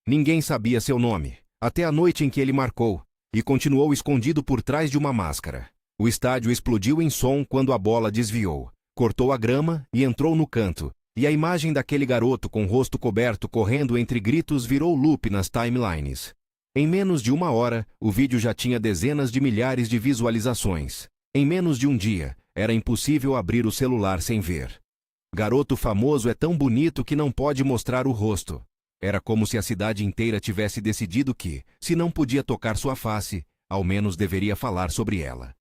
Ninguém sabia seu nome, até a noite em que ele marcou, e continuou escondido por trás de uma máscara. O estádio explodiu em som quando a bola desviou, cortou a grama e entrou no canto, e a imagem daquele garoto com o rosto coberto correndo entre gritos virou loop nas timelines. Em menos de uma hora, o vídeo já tinha dezenas de milhares de visualizações. Em menos de um dia, era impossível abrir o celular sem ver. Garoto famoso é tão bonito que não pode mostrar o rosto. Era como se a cidade inteira tivesse decidido que, se não podia tocar sua face, ao menos deveria falar sobre ela.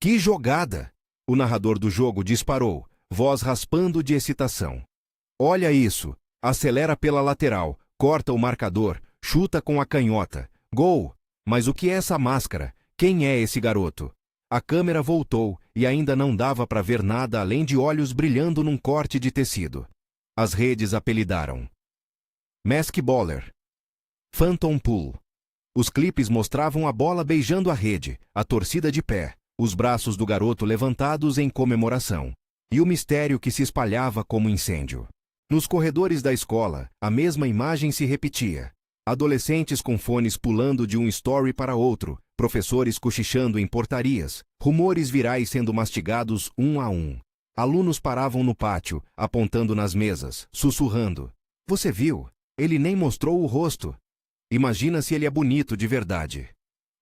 Que jogada! O narrador do jogo disparou, voz raspando de excitação. Olha isso! Acelera pela lateral, corta o marcador, chuta com a canhota. Gol! Mas o que é essa máscara? Quem é esse garoto? A câmera voltou e ainda não dava para ver nada além de olhos brilhando num corte de tecido. As redes apelidaram Mask Baller, Phantom Pool. Os clipes mostravam a bola beijando a rede, a torcida de pé, os braços do garoto levantados em comemoração, e o mistério que se espalhava como incêndio. Nos corredores da escola, a mesma imagem se repetia. Adolescentes com fones pulando de um story para outro, professores cochichando em portarias, rumores virais sendo mastigados um a um. Alunos paravam no pátio, apontando nas mesas, sussurrando. Você viu? Ele nem mostrou o rosto. Imagina se ele é bonito de verdade.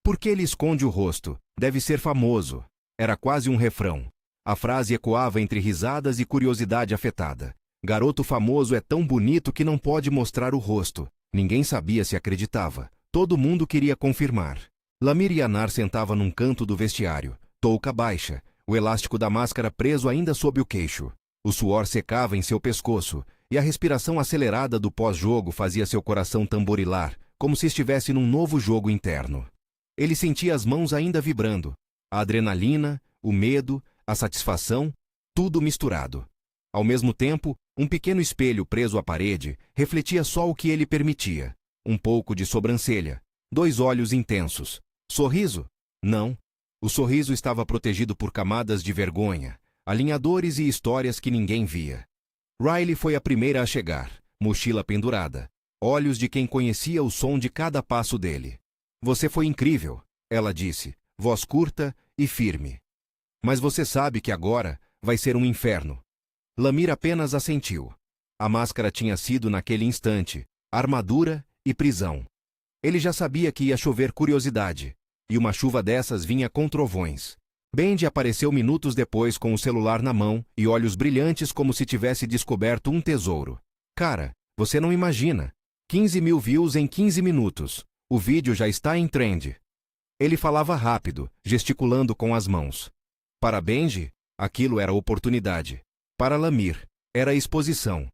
Por que ele esconde o rosto? Deve ser famoso. Era quase um refrão. A frase ecoava entre risadas e curiosidade afetada. Garoto famoso é tão bonito que não pode mostrar o rosto. Ninguém sabia se acreditava. Todo mundo queria confirmar. Lamir Yanar sentava num canto do vestiário, touca baixa, o elástico da máscara preso ainda sob o queixo. O suor secava em seu pescoço, e a respiração acelerada do pós-jogo fazia seu coração tamborilar, como se estivesse num novo jogo interno. Ele sentia as mãos ainda vibrando. A adrenalina, o medo, a satisfação, tudo misturado. Ao mesmo tempo, um pequeno espelho preso à parede refletia só o que ele permitia. Um pouco de sobrancelha, 2 olhos intensos. Sorriso? Não. O sorriso estava protegido por camadas de vergonha, alinhadores e histórias que ninguém via. Riley foi a primeira a chegar, mochila pendurada, olhos de quem conhecia o som de cada passo dele. Você foi incrível, ela disse, voz curta e firme. Mas você sabe que agora vai ser um inferno. Lamir apenas assentiu. A máscara tinha sido naquele instante, armadura e prisão. Ele já sabia que ia chover curiosidade, e uma chuva dessas vinha com trovões. Bendy apareceu minutos depois com o celular na mão e olhos brilhantes como se tivesse descoberto um tesouro. Cara, você não imagina. 15 mil views em 15 minutos. O vídeo já está em trend. Ele falava rápido, gesticulando com as mãos. Para Bendy, aquilo era oportunidade. Para Lamir, era exposição.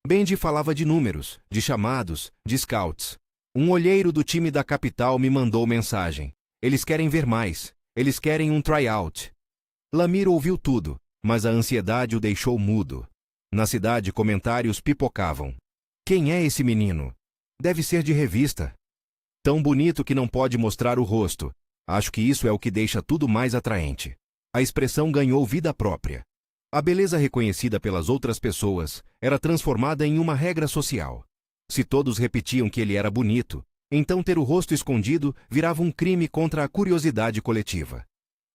Bendy falava de números, de chamados, de scouts. Um olheiro do time da capital me mandou mensagem. Eles querem ver mais. Eles querem um tryout. Lamir ouviu tudo, mas a ansiedade o deixou mudo. Na cidade, comentários pipocavam. Quem é esse menino? Deve ser de revista. Tão bonito que não pode mostrar o rosto. Acho que isso é o que deixa tudo mais atraente. A expressão ganhou vida própria. A beleza reconhecida pelas outras pessoas era transformada em uma regra social. Se todos repetiam que ele era bonito, então ter o rosto escondido virava um crime contra a curiosidade coletiva.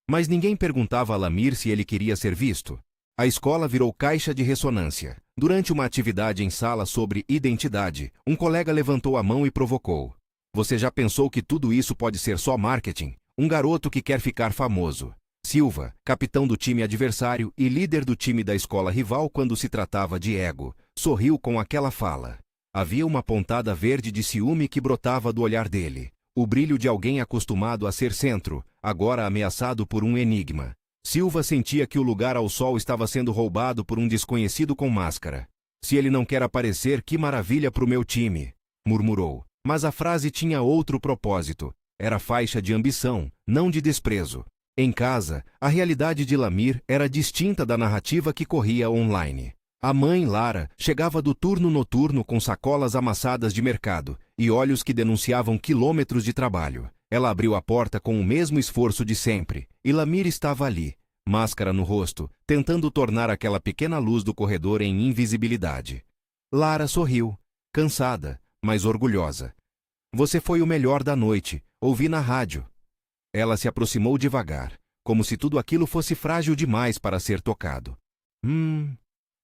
Mas ninguém perguntava a Lamir se ele queria ser visto. A escola virou caixa de ressonância. Durante uma atividade em sala sobre identidade, um colega levantou a mão e provocou. Você já pensou que tudo isso pode ser só marketing? Um garoto que quer ficar famoso. Silva, capitão do time adversário e líder do time da escola rival quando se tratava de ego, sorriu com aquela fala. Havia uma pontada verde de ciúme que brotava do olhar dele. O brilho de alguém acostumado a ser centro, agora ameaçado por um enigma. Silva sentia que o lugar ao sol estava sendo roubado por um desconhecido com máscara. Se ele não quer aparecer, que maravilha para o meu time, murmurou. Mas a frase tinha outro propósito. Era faixa de ambição, não de desprezo. Em casa, a realidade de Lamir era distinta da narrativa que corria online. A mãe, Lara, chegava do turno noturno com sacolas amassadas de mercado e olhos que denunciavam quilômetros de trabalho. Ela abriu a porta com o mesmo esforço de sempre, e Lamir estava ali, máscara no rosto, tentando tornar aquela pequena luz do corredor em invisibilidade. Lara sorriu, cansada, mas orgulhosa. Você foi o melhor da noite, ouvi na rádio. Ela se aproximou devagar, como se tudo aquilo fosse frágil demais para ser tocado.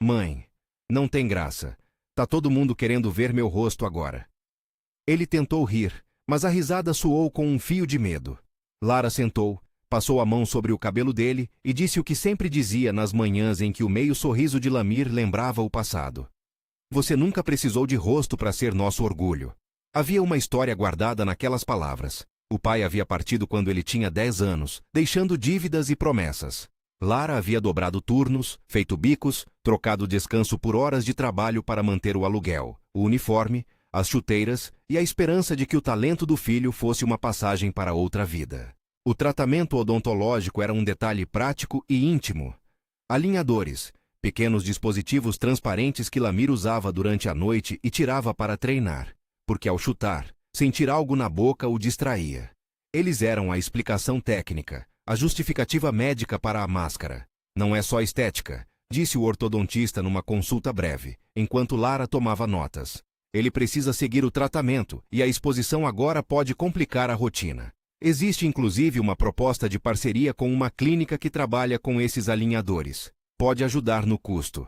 Mãe, não tem graça. Tá todo mundo querendo ver meu rosto agora. Ele tentou rir, mas a risada soou com um fio de medo. Lara sentou, passou a mão sobre o cabelo dele e disse o que sempre dizia nas manhãs em que o meio sorriso de Lamir lembrava o passado. Você nunca precisou de rosto para ser nosso orgulho. Havia uma história guardada naquelas palavras. O pai havia partido quando ele tinha 10 anos, deixando dívidas e promessas. Lara havia dobrado turnos, feito bicos, trocado descanso por horas de trabalho para manter o aluguel, o uniforme, as chuteiras e a esperança de que o talento do filho fosse uma passagem para outra vida. O tratamento odontológico era um detalhe prático e íntimo. Alinhadores, pequenos dispositivos transparentes que Lamir usava durante a noite e tirava para treinar, porque ao chutar, sentir algo na boca o distraía. Eles eram a explicação técnica, a justificativa médica para a máscara. Não é só estética, disse o ortodontista numa consulta breve, enquanto Lara tomava notas. Ele precisa seguir o tratamento e a exposição agora pode complicar a rotina. Existe inclusive uma proposta de parceria com uma clínica que trabalha com esses alinhadores. Pode ajudar no custo.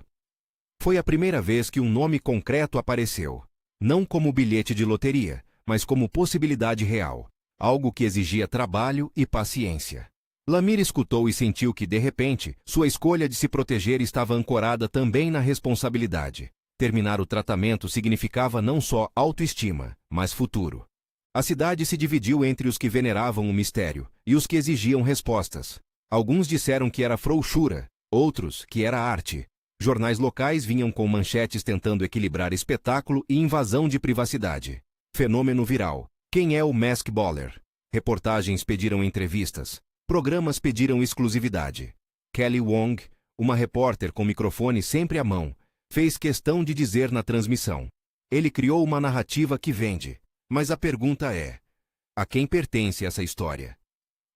Foi a primeira vez que um nome concreto apareceu. Não como bilhete de loteria, mas como possibilidade real. Algo que exigia trabalho e paciência. Lamir escutou e sentiu que, de repente, sua escolha de se proteger estava ancorada também na responsabilidade. Terminar o tratamento significava não só autoestima, mas futuro. A cidade se dividiu entre os que veneravam o mistério e os que exigiam respostas. Alguns disseram que era frouxura, outros que era arte. Jornais locais vinham com manchetes tentando equilibrar espetáculo e invasão de privacidade. Fenômeno viral. Quem é o Mask Baller? Reportagens pediram entrevistas. Programas pediram exclusividade. Kelly Wong, uma repórter com microfone sempre à mão, fez questão de dizer na transmissão: ele criou uma narrativa que vende. Mas a pergunta é: a quem pertence essa história?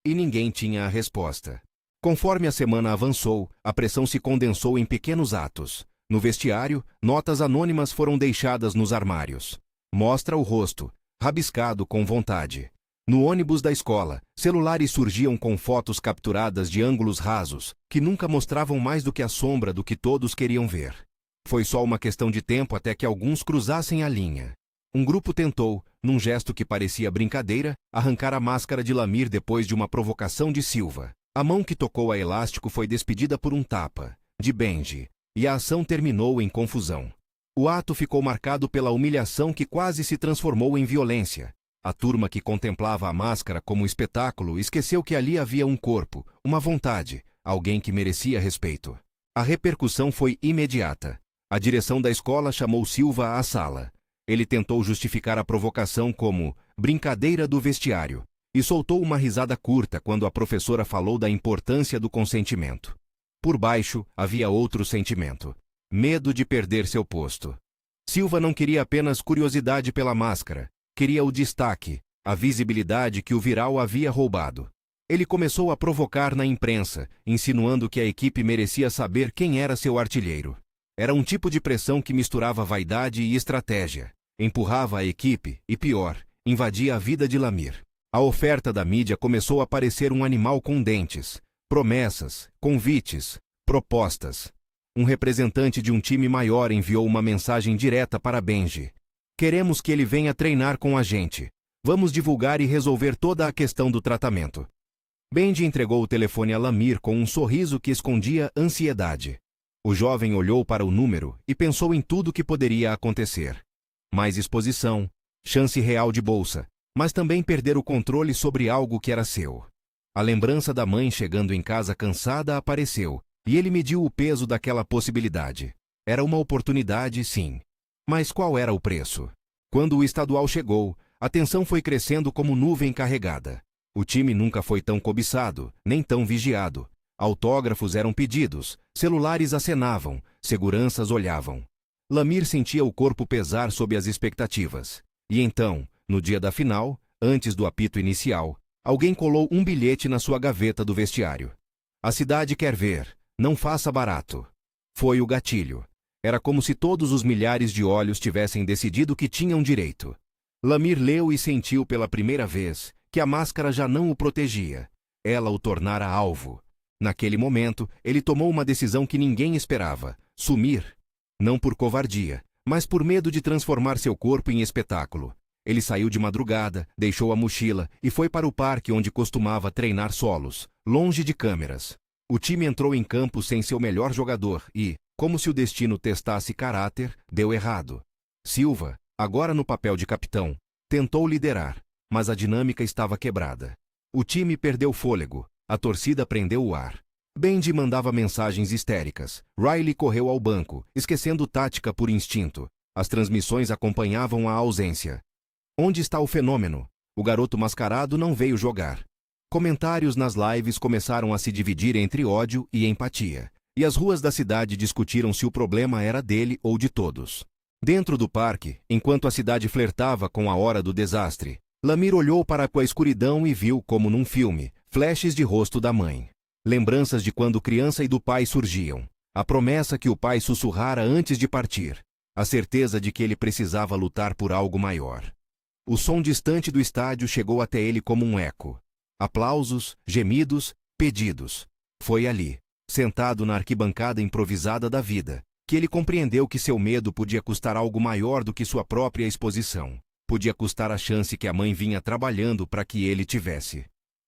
E ninguém tinha a resposta. Conforme a semana avançou, a pressão se condensou em pequenos atos. No vestiário, notas anônimas foram deixadas nos armários. Mostra o rosto, rabiscado com vontade. No ônibus da escola, celulares surgiam com fotos capturadas de ângulos rasos, que nunca mostravam mais do que a sombra do que todos queriam ver. Foi só uma questão de tempo até que alguns cruzassem a linha. Um grupo tentou, num gesto que parecia brincadeira, arrancar a máscara de Lamir depois de uma provocação de Silva. A mão que tocou a elástico foi despedida por um tapa, de Benji, e a ação terminou em confusão. O ato ficou marcado pela humilhação que quase se transformou em violência. A turma que contemplava a máscara como espetáculo esqueceu que ali havia um corpo, uma vontade, alguém que merecia respeito. A repercussão foi imediata. A direção da escola chamou Silva à sala. Ele tentou justificar a provocação como brincadeira do vestiário e soltou uma risada curta quando a professora falou da importância do consentimento. Por baixo, havia outro sentimento: medo de perder seu posto. Silva não queria apenas curiosidade pela máscara, queria o destaque, a visibilidade que o viral havia roubado. Ele começou a provocar na imprensa, insinuando que a equipe merecia saber quem era seu artilheiro. Era um tipo de pressão que misturava vaidade e estratégia. Empurrava a equipe e, pior, invadia a vida de Lamir. A oferta da mídia começou a parecer um animal com dentes. Promessas, convites, propostas. Um representante de um time maior enviou uma mensagem direta para Benji. Queremos que ele venha treinar com a gente. Vamos divulgar e resolver toda a questão do tratamento. Benji entregou o telefone a Lamir com um sorriso que escondia ansiedade. O jovem olhou para o número e pensou em tudo que poderia acontecer. Mais exposição, chance real de bolsa, mas também perder o controle sobre algo que era seu. A lembrança da mãe chegando em casa cansada apareceu, e ele mediu o peso daquela possibilidade. Era uma oportunidade, sim. Mas qual era o preço? Quando o estadual chegou, a tensão foi crescendo como nuvem carregada. O time nunca foi tão cobiçado, nem tão vigiado. Autógrafos eram pedidos, celulares acenavam, seguranças olhavam. Lamir sentia o corpo pesar sob as expectativas. E então, no dia da final, antes do apito inicial, alguém colou um bilhete na sua gaveta do vestiário. A cidade quer ver, não faça barato. Foi o gatilho. Era como se todos os milhares de olhos tivessem decidido que tinham direito. Lamir leu e sentiu pela primeira vez que a máscara já não o protegia. Ela o tornara alvo. Naquele momento, ele tomou uma decisão que ninguém esperava: sumir. Não por covardia, mas por medo de transformar seu corpo em espetáculo. Ele saiu de madrugada, deixou a mochila e foi para o parque onde costumava treinar solos, longe de câmeras. O time entrou em campo sem seu melhor jogador e, como se o destino testasse caráter, deu errado. Silva, agora no papel de capitão, tentou liderar, mas a dinâmica estava quebrada. O time perdeu fôlego, a torcida prendeu o ar. Bendy mandava mensagens histéricas. Riley correu ao banco, esquecendo tática por instinto. As transmissões acompanhavam a ausência. Onde está o fenômeno? O garoto mascarado não veio jogar. Comentários nas lives começaram a se dividir entre ódio e empatia. E as ruas da cidade discutiram se o problema era dele ou de todos. Dentro do parque, enquanto a cidade flertava com a hora do desastre, Lamir olhou para a escuridão e viu, como num filme, flashes de rosto da mãe. Lembranças de quando criança e do pai surgiam. A promessa que o pai sussurrara antes de partir. A certeza de que ele precisava lutar por algo maior. O som distante do estádio chegou até ele como um eco. Aplausos, gemidos, pedidos. Foi ali, sentado na arquibancada improvisada da vida, que ele compreendeu que seu medo podia custar algo maior do que sua própria exposição. Podia custar a chance que a mãe vinha trabalhando para que ele tivesse.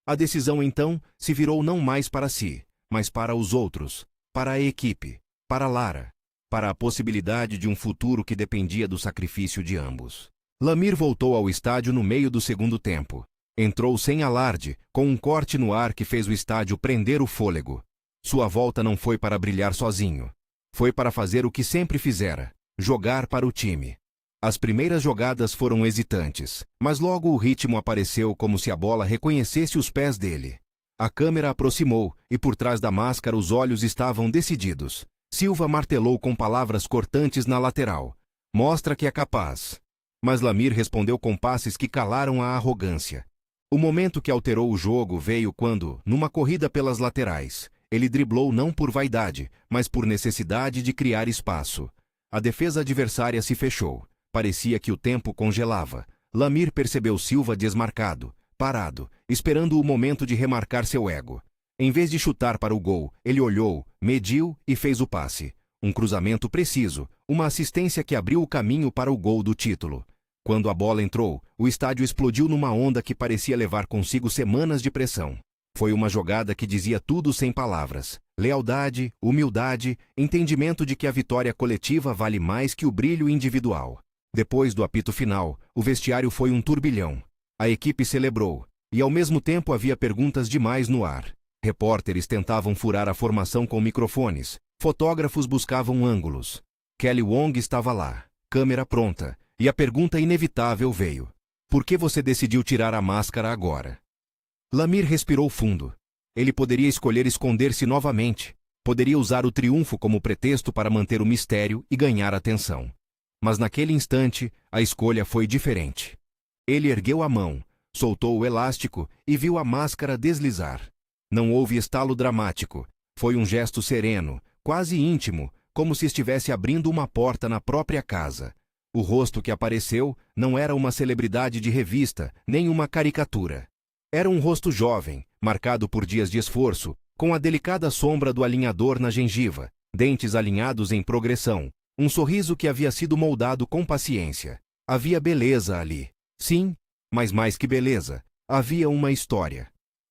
A decisão, então, se virou não mais para si, mas para os outros, para a equipe, para Lara, para a possibilidade de um futuro que dependia do sacrifício de ambos. Lamir voltou ao estádio no meio do segundo tempo. Entrou sem alarde, com um corte no ar que fez o estádio prender o fôlego. Sua volta não foi para brilhar sozinho. Foi para fazer o que sempre fizera: jogar para o time. As primeiras jogadas foram hesitantes, mas logo o ritmo apareceu como se a bola reconhecesse os pés dele. A câmera aproximou, e por trás da máscara os olhos estavam decididos. Silva martelou com palavras cortantes na lateral. Mostra que é capaz. Mas Lamir respondeu com passes que calaram a arrogância. O momento que alterou o jogo veio quando, numa corrida pelas laterais, ele driblou não por vaidade, mas por necessidade de criar espaço. A defesa adversária se fechou. Parecia que o tempo congelava. Lamir percebeu Silva desmarcado, parado, esperando o momento de remarcar seu ego. Em vez de chutar para o gol, ele olhou, mediu e fez o passe. Um cruzamento preciso, uma assistência que abriu o caminho para o gol do título. Quando a bola entrou, o estádio explodiu numa onda que parecia levar consigo semanas de pressão. Foi uma jogada que dizia tudo sem palavras. Lealdade, humildade, entendimento de que a vitória coletiva vale mais que o brilho individual. Depois do apito final, o vestiário foi um turbilhão. A equipe celebrou, e ao mesmo tempo havia perguntas demais no ar. Repórteres tentavam furar a formação com microfones, fotógrafos buscavam ângulos. Kelly Wong estava lá, câmera pronta, e a pergunta inevitável veio: por que você decidiu tirar a máscara agora? Lamir respirou fundo. Ele poderia escolher esconder-se novamente, poderia usar o triunfo como pretexto para manter o mistério e ganhar atenção. Mas naquele instante, a escolha foi diferente. Ele ergueu a mão, soltou o elástico e viu a máscara deslizar. Não houve estalo dramático. Foi um gesto sereno, quase íntimo, como se estivesse abrindo uma porta na própria casa. O rosto que apareceu não era uma celebridade de revista, nem uma caricatura. Era um rosto jovem, marcado por dias de esforço, com a delicada sombra do alinhador na gengiva, dentes alinhados em progressão. Um sorriso que havia sido moldado com paciência. Havia beleza ali. Sim, mas mais que beleza, havia uma história.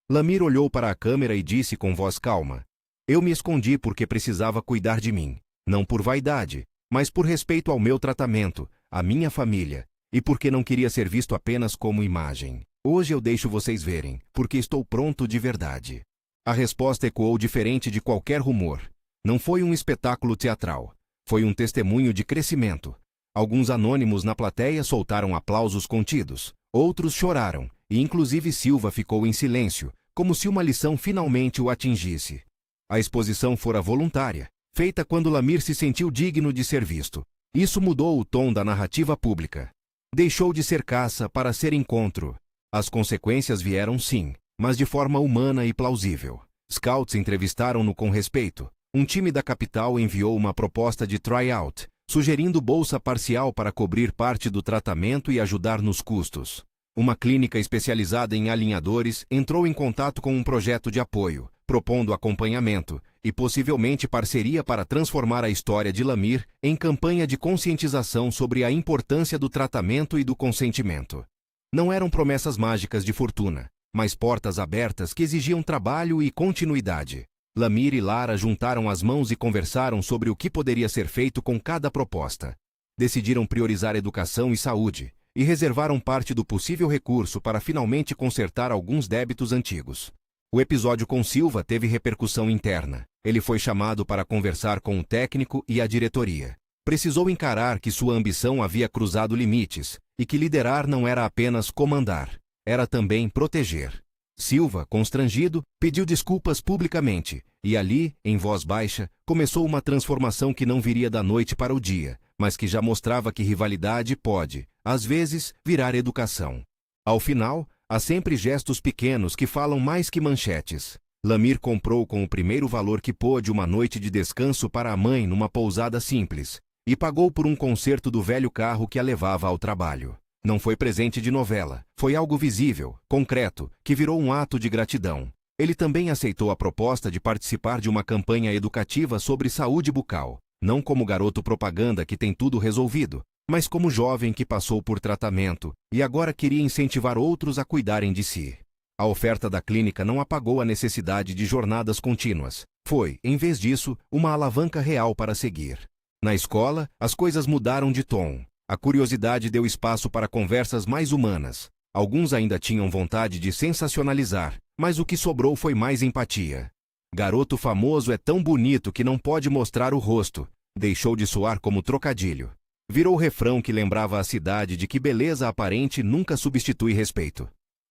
Lamir olhou para a câmera e disse com voz calma: eu me escondi porque precisava cuidar de mim. Não por vaidade, mas por respeito ao meu tratamento, à minha família, e porque não queria ser visto apenas como imagem. Hoje eu deixo vocês verem, porque estou pronto de verdade. A resposta ecoou diferente de qualquer rumor. Não foi um espetáculo teatral. Foi um testemunho de crescimento. Alguns anônimos na plateia soltaram aplausos contidos. Outros choraram, e inclusive Silva ficou em silêncio, como se uma lição finalmente o atingisse. A exposição fora voluntária, feita quando Lamir se sentiu digno de ser visto. Isso mudou o tom da narrativa pública. Deixou de ser caça para ser encontro. As consequências vieram sim, mas de forma humana e plausível. Scouts entrevistaram-no com respeito. Um time da capital enviou uma proposta de tryout, sugerindo bolsa parcial para cobrir parte do tratamento e ajudar nos custos. Uma clínica especializada em alinhadores entrou em contato com um projeto de apoio, propondo acompanhamento e possivelmente parceria para transformar a história de Lamir em campanha de conscientização sobre a importância do tratamento e do consentimento. Não eram promessas mágicas de fortuna, mas portas abertas que exigiam trabalho e continuidade. Lamir e Lara juntaram as mãos e conversaram sobre o que poderia ser feito com cada proposta. Decidiram priorizar educação e saúde, e reservaram parte do possível recurso para finalmente consertar alguns débitos antigos. O episódio com Silva teve repercussão interna. Ele foi chamado para conversar com o técnico e a diretoria. Precisou encarar que sua ambição havia cruzado limites, e que liderar não era apenas comandar, era também proteger. Silva, constrangido, pediu desculpas publicamente, e ali, em voz baixa, começou uma transformação que não viria da noite para o dia, mas que já mostrava que rivalidade pode, às vezes, virar educação. Ao final, há sempre gestos pequenos que falam mais que manchetes. Lamir comprou com o primeiro valor que pôde uma noite de descanso para a mãe numa pousada simples, e pagou por um conserto do velho carro que a levava ao trabalho. Não foi presente de novela, foi algo visível, concreto, que virou um ato de gratidão. Ele também aceitou a proposta de participar de uma campanha educativa sobre saúde bucal, não como garoto propaganda que tem tudo resolvido, mas como jovem que passou por tratamento e agora queria incentivar outros a cuidarem de si. A oferta da clínica não apagou a necessidade de jornadas contínuas. Foi, em vez disso, uma alavanca real para seguir. Na escola, as coisas mudaram de tom. A curiosidade deu espaço para conversas mais humanas. Alguns ainda tinham vontade de sensacionalizar, mas o que sobrou foi mais empatia. Garoto famoso é tão bonito que não pode mostrar o rosto. Deixou de soar como trocadilho. Virou refrão que lembrava a cidade de que beleza aparente nunca substitui respeito.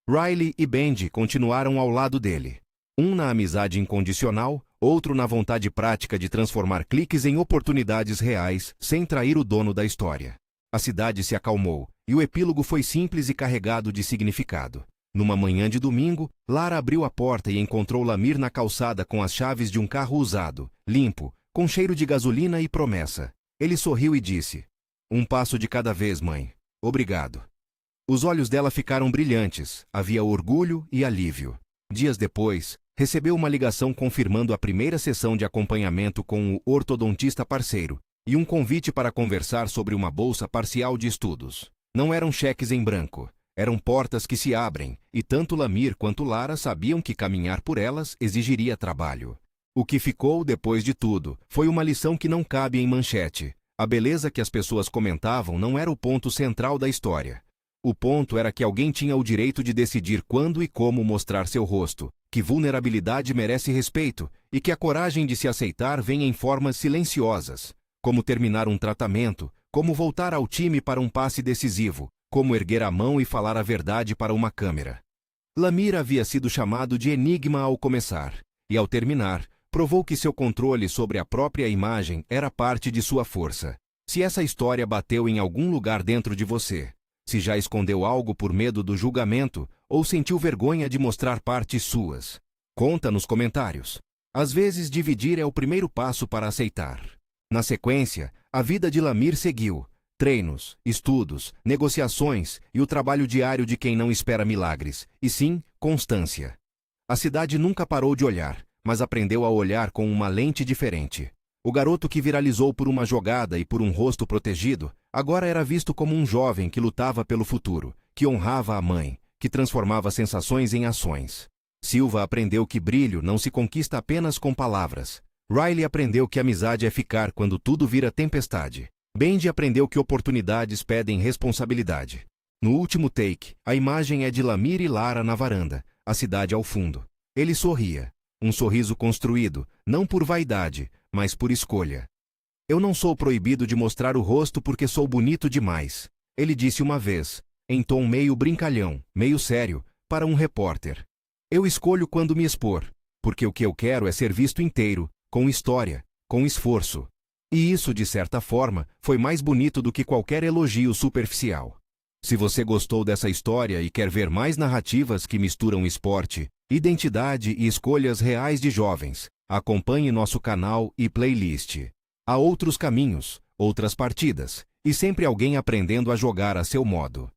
Riley e Benji continuaram ao lado dele. Um na amizade incondicional, outro na vontade prática de transformar cliques em oportunidades reais, sem trair o dono da história. A cidade se acalmou, e o epílogo foi simples e carregado de significado. Numa manhã de domingo, Lara abriu a porta e encontrou Lamir na calçada com as chaves de um carro usado, limpo, com cheiro de gasolina e promessa. Ele sorriu e disse: "Um passo de cada vez, mãe. Obrigado." Os olhos dela ficaram brilhantes, havia orgulho e alívio. Dias depois, recebeu uma ligação confirmando a primeira sessão de acompanhamento com o ortodontista parceiro, e um convite para conversar sobre uma bolsa parcial de estudos. Não eram cheques em branco, eram portas que se abrem, e tanto Lamir quanto Lara sabiam que caminhar por elas exigiria trabalho. O que ficou, depois de tudo, foi uma lição que não cabe em manchete. A beleza que as pessoas comentavam não era o ponto central da história. O ponto era que alguém tinha o direito de decidir quando e como mostrar seu rosto, que vulnerabilidade merece respeito, e que a coragem de se aceitar vem em formas silenciosas. Como terminar um tratamento, como voltar ao time para um passe decisivo, como erguer a mão e falar a verdade para uma câmera. Lamir havia sido chamado de enigma ao começar, e ao terminar, provou que seu controle sobre a própria imagem era parte de sua força. Se essa história bateu em algum lugar dentro de você, se já escondeu algo por medo do julgamento, ou sentiu vergonha de mostrar partes suas, conta nos comentários. Às vezes dividir é o primeiro passo para aceitar. Na sequência, a vida de Lamir seguiu. Treinos, estudos, negociações e o trabalho diário de quem não espera milagres, e sim, constância. A cidade nunca parou de olhar, mas aprendeu a olhar com uma lente diferente. O garoto que viralizou por uma jogada e por um rosto protegido, agora era visto como um jovem que lutava pelo futuro, que honrava a mãe, que transformava sensações em ações. Silva aprendeu que brilho não se conquista apenas com palavras. Riley aprendeu que amizade é ficar quando tudo vira tempestade. Benji aprendeu que oportunidades pedem responsabilidade. No último take, a imagem é de Lamir e Lara na varanda, a cidade ao fundo. Ele sorria. Um sorriso construído, não por vaidade, mas por escolha. "Eu não sou proibido de mostrar o rosto porque sou bonito demais", ele disse uma vez, em tom meio brincalhão, meio sério, para um repórter. "Eu escolho quando me expor, porque o que eu quero é ser visto inteiro, com história, com esforço." E isso, de certa forma, foi mais bonito do que qualquer elogio superficial. Se você gostou dessa história e quer ver mais narrativas que misturam esporte, identidade e escolhas reais de jovens, acompanhe nosso canal e playlist. Há outros caminhos, outras partidas, e sempre alguém aprendendo a jogar a seu modo.